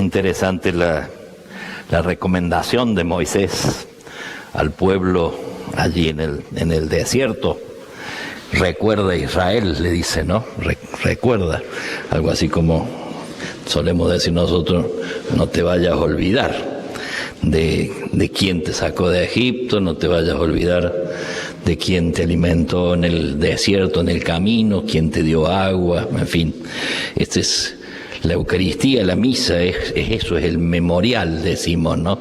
Interesante la recomendación de Moisés al pueblo allí en el desierto. Recuerda Israel, le dice, ¿no? Recuerda, algo así como solemos decir nosotros, no te vayas a olvidar de quién te sacó de Egipto, no te vayas a olvidar de quién te alimentó en el desierto, en el camino, quién te dio agua, en fin. Esta es la Eucaristía, la misa, es eso, es el memorial, decimos, ¿no?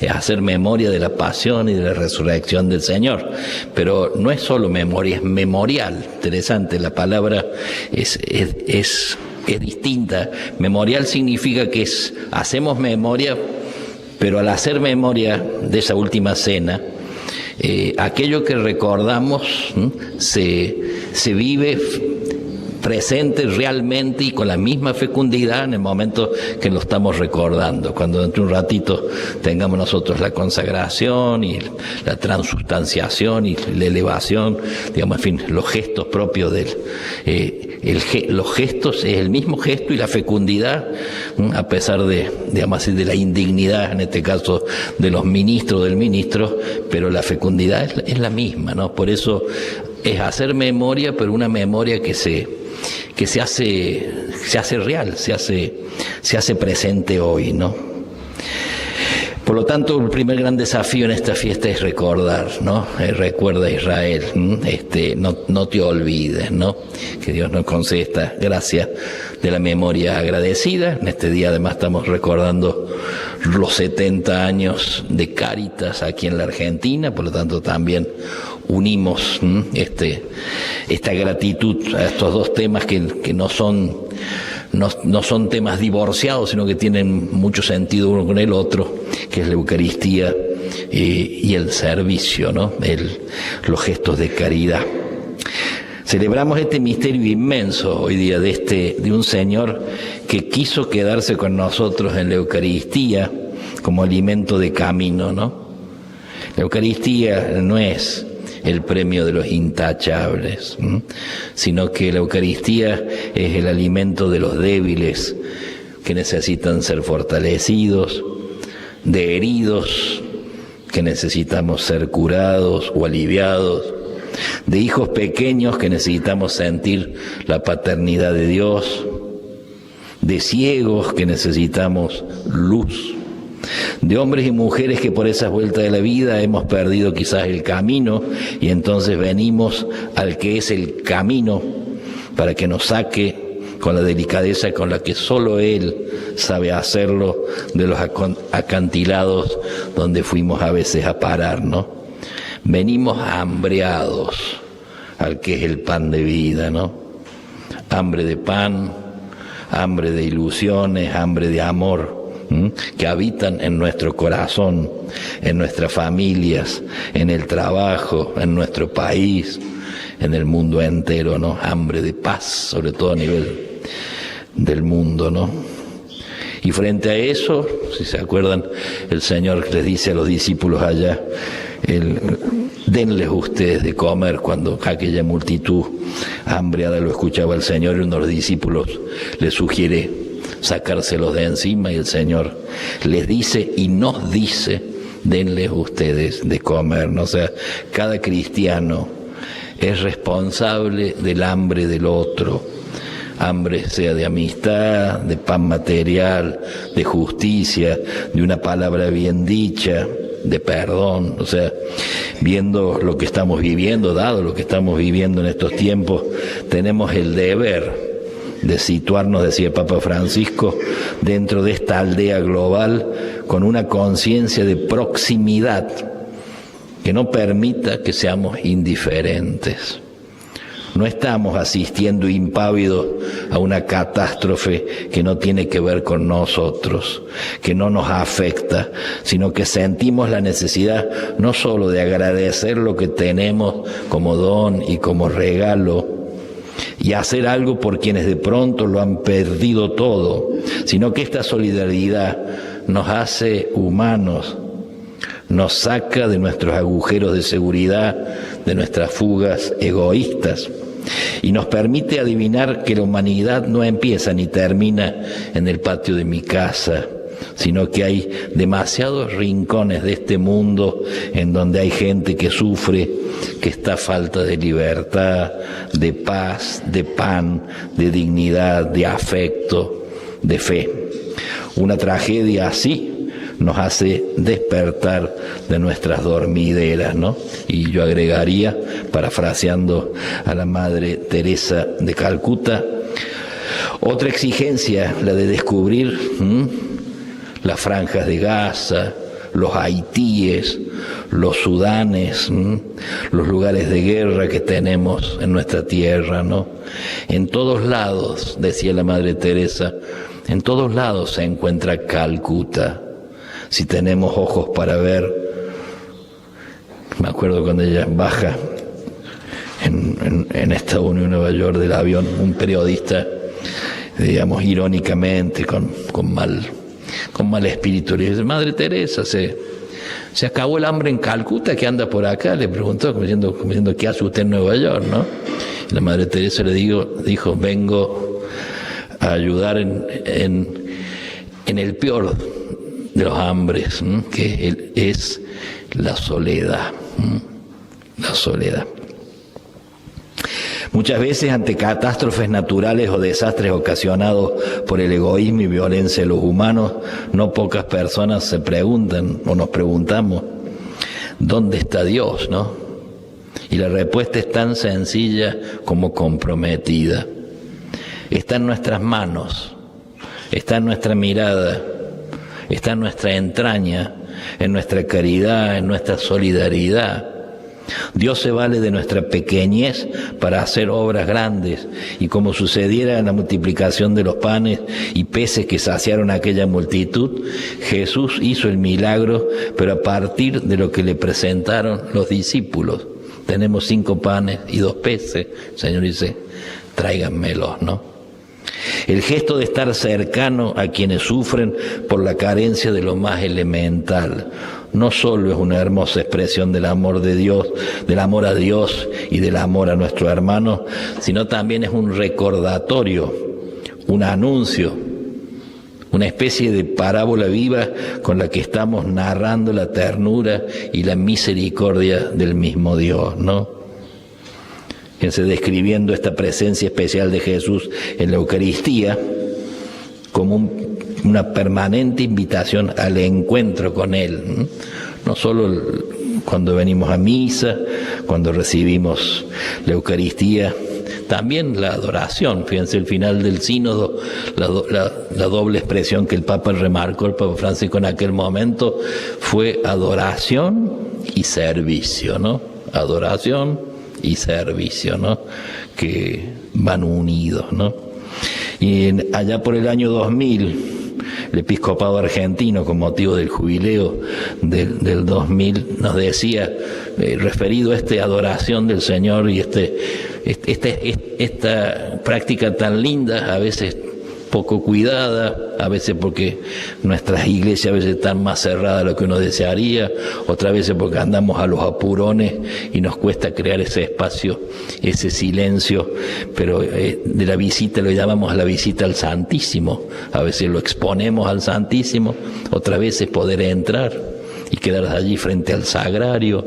Es hacer memoria de la pasión y de la resurrección del Señor. Pero no es solo memoria, es memorial. Interesante, la palabra es distinta. Memorial significa que hacemos memoria, pero al hacer memoria de esa última cena, aquello que recordamos se vive presente realmente y con la misma fecundidad en el momento que lo estamos recordando. Cuando dentro de un ratito tengamos nosotros la consagración y la transustanciación y la elevación, digamos, en fin, los gestos propios los gestos es el mismo gesto y la fecundidad, a pesar de, digamos así, de la indignidad, en este caso de los ministros del ministro, pero la fecundidad es la misma, ¿no? Por eso es hacer memoria, pero una memoria que se hace real, se hace presente hoy, ¿no? Por lo tanto, el primer gran desafío en esta fiesta es recordar, ¿no? Recuerda Israel, no te olvides, ¿no? Que Dios nos conceda esta gracia de la memoria agradecida. En este día además estamos recordando los 70 años de Cáritas aquí en la Argentina, por lo tanto también unimos esta gratitud a estos dos temas que no son temas divorciados, sino que tienen mucho sentido uno con el otro, que es la Eucaristía y el servicio, ¿no? Los gestos de caridad. Celebramos este misterio inmenso hoy día de un Señor que quiso quedarse con nosotros en la Eucaristía como alimento de camino, ¿no? La Eucaristía no es el premio de los intachables, sino que la Eucaristía es el alimento de los débiles que necesitan ser fortalecidos, de heridos que necesitamos ser curados o aliviados, de hijos pequeños que necesitamos sentir la paternidad de Dios, de ciegos que necesitamos luz, de hombres y mujeres que por esas vueltas de la vida hemos perdido quizás el camino y entonces venimos al que es el camino para que nos saque con la delicadeza con la que solo Él sabe hacerlo de los acantilados donde fuimos a veces a parar, ¿no? Venimos hambreados al que es el pan de vida, ¿no? Hambre de pan, hambre de ilusiones, hambre de amor, que habitan en nuestro corazón, en nuestras familias, en el trabajo, en nuestro país, en el mundo entero, ¿no? Hambre de paz, sobre todo a nivel del mundo, ¿no? Y frente a eso, si se acuerdan, el Señor les dice a los discípulos allá, denles ustedes de comer. Cuando aquella multitud hambreada lo escuchaba el Señor, y uno de los discípulos le sugiere sacárselos de encima, y el Señor les dice y nos dice, denles ustedes de comer, ¿no? O sea, cada cristiano es responsable del hambre del otro, hambre sea de amistad, de pan material, de justicia, de una palabra bien dicha, de perdón. O sea, viendo lo que estamos viviendo, dado lo que estamos viviendo en estos tiempos, tenemos el deber de situarnos, decía el Papa Francisco, dentro de esta aldea global con una conciencia de proximidad que no permita que seamos indiferentes. No estamos asistiendo impávidos a una catástrofe que no tiene que ver con nosotros, que no nos afecta, sino que sentimos la necesidad no solo de agradecer lo que tenemos como don y como regalo, y hacer algo por quienes de pronto lo han perdido todo, sino que esta solidaridad nos hace humanos, nos saca de nuestros agujeros de seguridad, de nuestras fugas egoístas, y nos permite adivinar que la humanidad no empieza ni termina en el patio de mi casa, sino que hay demasiados rincones de este mundo en donde hay gente que sufre, que está a falta de libertad, de paz, de pan, de dignidad, de afecto, de fe. Una tragedia así nos hace despertar de nuestras dormideras, ¿no? Y yo agregaría, parafraseando a la Madre Teresa de Calcuta, otra exigencia, la de descubrir las franjas de Gaza, los Haitíes, los Sudanes, los lugares de guerra que tenemos en nuestra tierra, ¿no? En todos lados, decía la Madre Teresa, en todos lados se encuentra Calcuta. Si tenemos ojos para ver, me acuerdo cuando ella baja en Estados Unidos, Nueva York, del avión, un periodista, digamos, irónicamente, con mal espíritu, le dice: Madre Teresa, se acabó el hambre en Calcuta, que anda por acá, le preguntó, como diciendo, ¿qué hace usted en Nueva York, no? Y la Madre Teresa le dijo: vengo a ayudar en el peor de los hambres, que es la soledad, la soledad. Muchas veces, ante catástrofes naturales o desastres ocasionados por el egoísmo y violencia de los humanos, no pocas personas se preguntan o nos preguntamos: ¿dónde está Dios, no? Y la respuesta es tan sencilla como comprometida. Está en nuestras manos, está en nuestra mirada, está en nuestra entraña, en nuestra caridad, en nuestra solidaridad. Dios se vale de nuestra pequeñez para hacer obras grandes, y como sucediera en la multiplicación de los panes y peces que saciaron a aquella multitud, Jesús hizo el milagro, pero a partir de lo que le presentaron los discípulos. Tenemos 5 panes y 2 peces. El Señor dice: tráiganmelos, ¿no? El gesto de estar cercano a quienes sufren por la carencia de lo más elemental no solo es una hermosa expresión del amor de Dios, del amor a Dios y del amor a nuestro hermano, sino también es un recordatorio, un anuncio, una especie de parábola viva con la que estamos narrando la ternura y la misericordia del mismo Dios, ¿no? Fíjense, describiendo esta presencia especial de Jesús en la Eucaristía como una permanente invitación al encuentro con Él, no solo cuando venimos a misa, cuando recibimos la Eucaristía, también la adoración. Fíjense, el final del sínodo, la doble expresión que el Papa remarcó, el Papa Francisco en aquel momento, fue adoración y servicio, ¿no? Adoración y servicio, ¿no? Que van unidos, ¿no? Y allá por el año 2000, el episcopado argentino, con motivo del jubileo del 2000, nos decía, referido a esta adoración del Señor y esta práctica tan linda, a veces poco cuidada, a veces porque nuestras iglesias a veces están más cerradas de lo que uno desearía, otras veces porque andamos a los apurones y nos cuesta crear ese espacio, ese silencio, pero de la visita lo llamamos la visita al Santísimo. A veces lo exponemos al Santísimo, otras veces poder entrar y quedar allí frente al sagrario,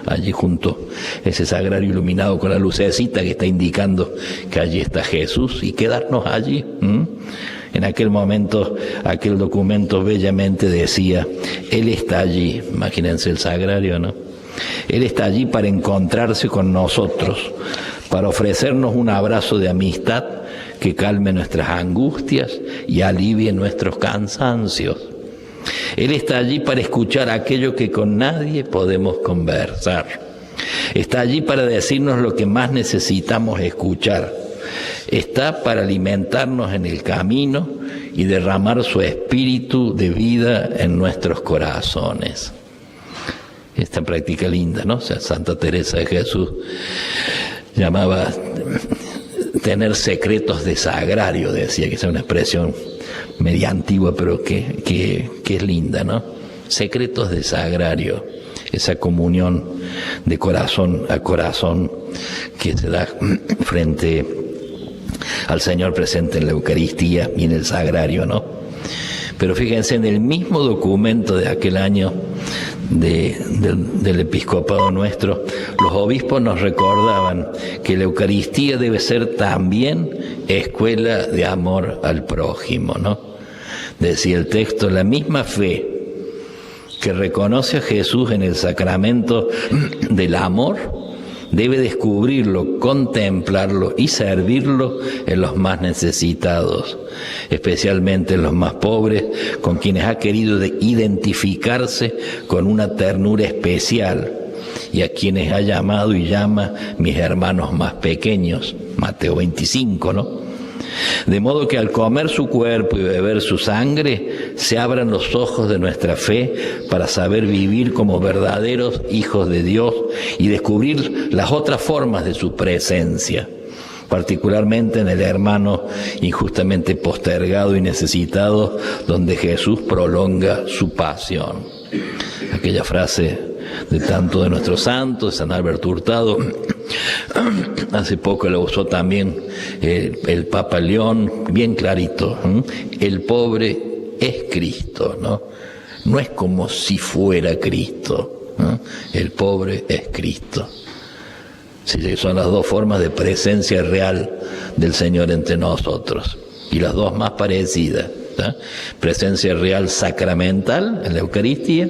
allí junto, ese sagrario iluminado con la lucecita que está indicando que allí está Jesús, y quedarnos allí. En aquel momento, aquel documento bellamente decía: Él está allí. Imagínense el sagrario, ¿no? Él está allí para encontrarse con nosotros, para ofrecernos un abrazo de amistad que calme nuestras angustias y alivie nuestros cansancios. Él está allí para escuchar aquello que con nadie podemos conversar. Está allí para decirnos lo que más necesitamos escuchar. Está para alimentarnos en el camino y derramar su espíritu de vida en nuestros corazones. Esta práctica linda, ¿no? O sea, Santa Teresa de Jesús llamaba tener secretos de sagrario, decía, que es una expresión media antigua, pero que es linda, ¿no? Secretos de sagrario, esa comunión de corazón a corazón que se da frente al Señor presente en la Eucaristía y en el sagrario, ¿no? Pero fíjense, en el mismo documento de aquel año del episcopado nuestro, los obispos nos recordaban que la Eucaristía debe ser también escuela de amor al prójimo, ¿no? Decía el texto, la misma fe que reconoce a Jesús en el sacramento del amor debe descubrirlo, contemplarlo y servirlo en los más necesitados, especialmente en los más pobres, con quienes ha querido identificarse con una ternura especial, y a quienes ha llamado y llama mis hermanos más pequeños, Mateo 25, ¿no? De modo que al comer su cuerpo y beber su sangre, se abran los ojos de nuestra fe para saber vivir como verdaderos hijos de Dios y descubrir las otras formas de su presencia, particularmente en el hermano injustamente postergado y necesitado, donde Jesús prolonga su pasión. Aquella frase de tanto de nuestros santos, San Alberto Hurtado, hace poco la usó también el Papa León, bien clarito, el pobre es Cristo, ¿no? No es como si fuera Cristo, ¿no? El pobre es Cristo. Sí, son las dos formas de presencia real del Señor entre nosotros, y las dos más parecidas, ¿no? Presencia real sacramental en la Eucaristía,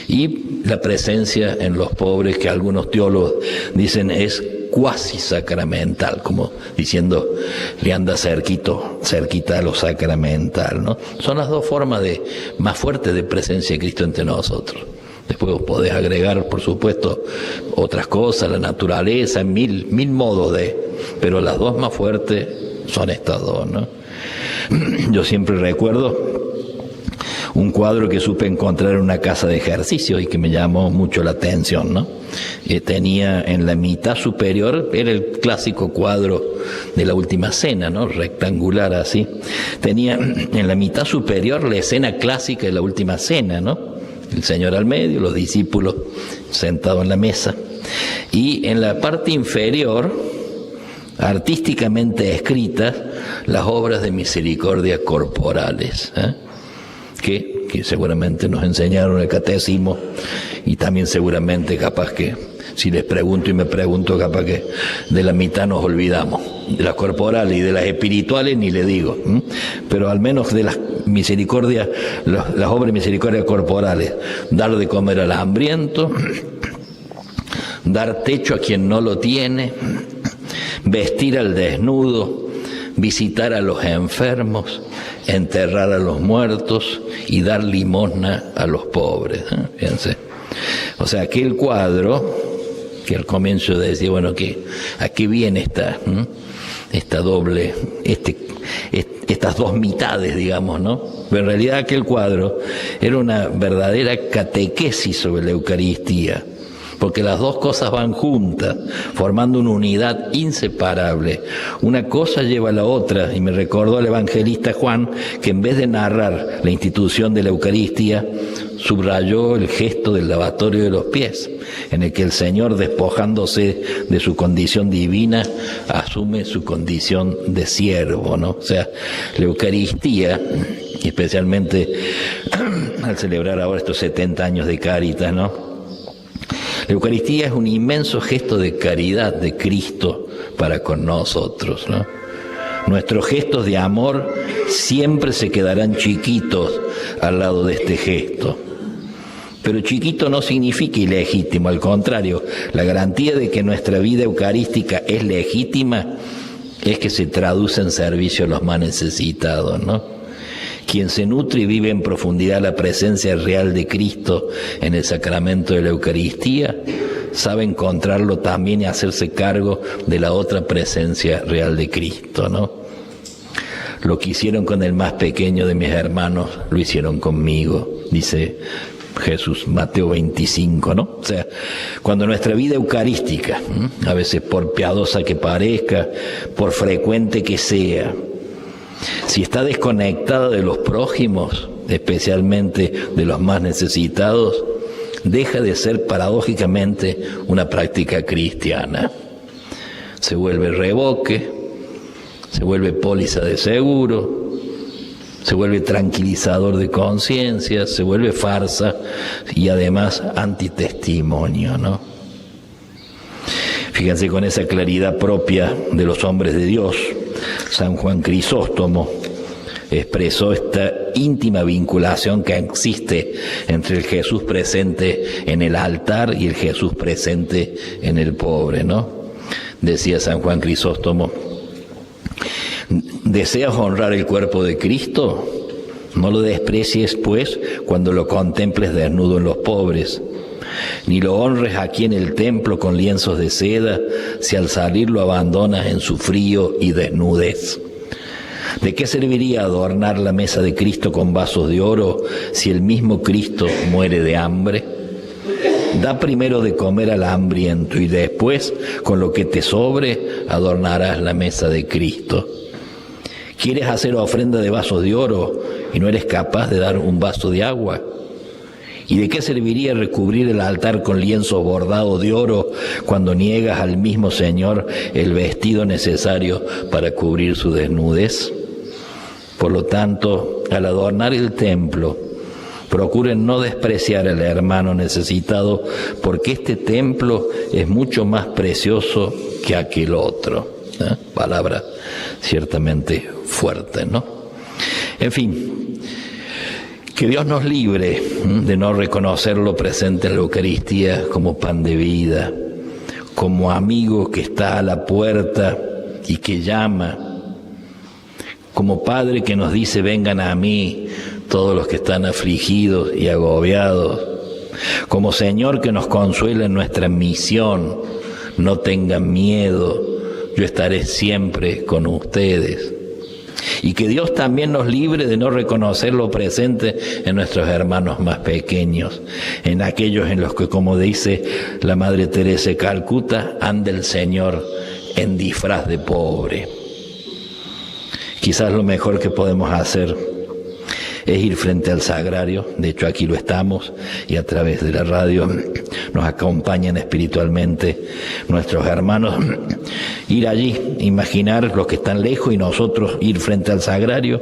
y la presencia en los pobres, que algunos teólogos dicen es cuasi sacramental, como diciendo le anda cerquita a lo sacramental, ¿no? Son las dos formas más fuertes de presencia de Cristo entre nosotros. Después vos podés agregar, por supuesto, otras cosas, la naturaleza, mil modos pero las dos más fuertes son estas dos, ¿no? Yo siempre recuerdo un cuadro que supe encontrar en una casa de ejercicio y que me llamó mucho la atención, ¿no? Tenía en la mitad superior, era el clásico cuadro de la Última Cena, ¿no? Rectangular así. Tenía en la mitad superior la escena clásica de la Última Cena, ¿no? El Señor al medio, los discípulos sentados en la mesa. Y en la parte inferior, artísticamente escritas, las obras de misericordia corporales, que seguramente nos enseñaron el catecismo, y también seguramente capaz que si les pregunto y me pregunto, capaz que de la mitad nos olvidamos, de las corporales y de las espirituales ni le digo, pero al menos de las misericordias, las obras de misericordia corporales: dar de comer al hambriento, dar techo a quien no lo tiene, vestir al desnudo, visitar a los enfermos, enterrar a los muertos y dar limosna a los pobres. Fíjense. O sea, aquel cuadro que al comienzo decía, bueno, ¿a qué viene esta doble, estas dos mitades, digamos, ¿no? Pero en realidad aquel cuadro era una verdadera catequesis sobre la Eucaristía, porque las dos cosas van juntas, formando una unidad inseparable. Una cosa lleva a la otra, y me recordó el evangelista Juan, que en vez de narrar la institución de la Eucaristía, subrayó el gesto del lavatorio de los pies, en el que el Señor, despojándose de su condición divina, asume su condición de siervo, ¿no? O sea, la Eucaristía, especialmente al celebrar ahora estos 70 años de Cáritas, ¿no? La Eucaristía es un inmenso gesto de caridad de Cristo para con nosotros, ¿no? Nuestros gestos de amor siempre se quedarán chiquitos al lado de este gesto. Pero chiquito no significa ilegítimo, al contrario, la garantía de que nuestra vida eucarística es legítima es que se traduce en servicio a los más necesitados, ¿no? Quien se nutre y vive en profundidad la presencia real de Cristo en el sacramento de la Eucaristía, sabe encontrarlo también y hacerse cargo de la otra presencia real de Cristo, ¿no? Lo que hicieron con el más pequeño de mis hermanos, lo hicieron conmigo, dice Jesús, Mateo 25, ¿no? O sea, cuando nuestra vida eucarística, a veces por piadosa que parezca, por frecuente que sea, si está desconectada de los prójimos, especialmente de los más necesitados, deja de ser paradójicamente una práctica cristiana. Se vuelve reboque, se vuelve póliza de seguro, se vuelve tranquilizador de conciencia, se vuelve farsa y además antitestimonio, ¿no? Fíjense, con esa claridad propia de los hombres de Dios, San Juan Crisóstomo expresó esta íntima vinculación que existe entre el Jesús presente en el altar y el Jesús presente en el pobre, ¿no? Decía San Juan Crisóstomo: ¿deseas honrar el cuerpo de Cristo? No lo desprecies, pues, cuando lo contemples desnudo en los pobres, ni lo honres aquí en el templo con lienzos de seda, si al salir lo abandonas en su frío y desnudez. ¿De qué serviría adornar la mesa de Cristo con vasos de oro si el mismo Cristo muere de hambre? Da primero de comer al hambriento y después, con lo que te sobre, adornarás la mesa de Cristo. ¿Quieres hacer ofrenda de vasos de oro y no eres capaz de dar un vaso de agua? ¿Y de qué serviría recubrir el altar con lienzo bordado de oro cuando niegas al mismo Señor el vestido necesario para cubrir su desnudez? Por lo tanto, al adornar el templo, procuren no despreciar al hermano necesitado, porque este templo es mucho más precioso que aquel otro. Palabra ciertamente fuerte, ¿no? En fin, que Dios nos libre de no reconocerlo presente en la Eucaristía como pan de vida, como amigo que está a la puerta y que llama, como Padre que nos dice: vengan a mí todos los que están afligidos y agobiados, como Señor que nos consuela en nuestra misión: no tengan miedo, yo estaré siempre con ustedes. Y que Dios también nos libre de no reconocerlo presente en nuestros hermanos más pequeños, en aquellos en los que, como dice la Madre Teresa de Calcuta, anda el Señor en disfraz de pobre. Quizás lo mejor que podemos hacer es ir frente al sagrario. De hecho, aquí lo estamos, y a través de la radio nos acompañan espiritualmente nuestros hermanos. Ir allí, imaginar los que están lejos y nosotros ir frente al sagrario,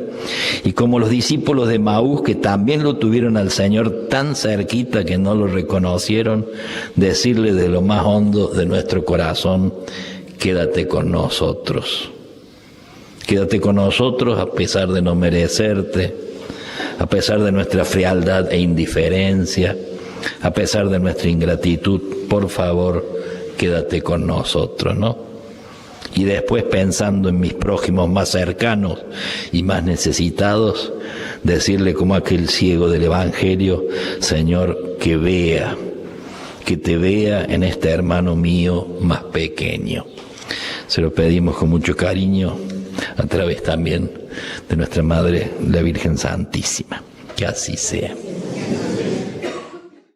y como los discípulos de Maús, que también lo tuvieron al Señor tan cerquita que no lo reconocieron, decirle de lo más hondo de nuestro corazón: quédate con nosotros. Quédate con nosotros a pesar de no merecerte, a pesar de nuestra frialdad e indiferencia, a pesar de nuestra ingratitud. Por favor, quédate con nosotros, ¿no? Y después, pensando en mis prójimos más cercanos y más necesitados, decirle como aquel ciego del Evangelio: Señor, que vea, que te vea en este hermano mío más pequeño. Se lo pedimos con mucho cariño, a través también de nuestra Madre, la Virgen Santísima. Que así sea.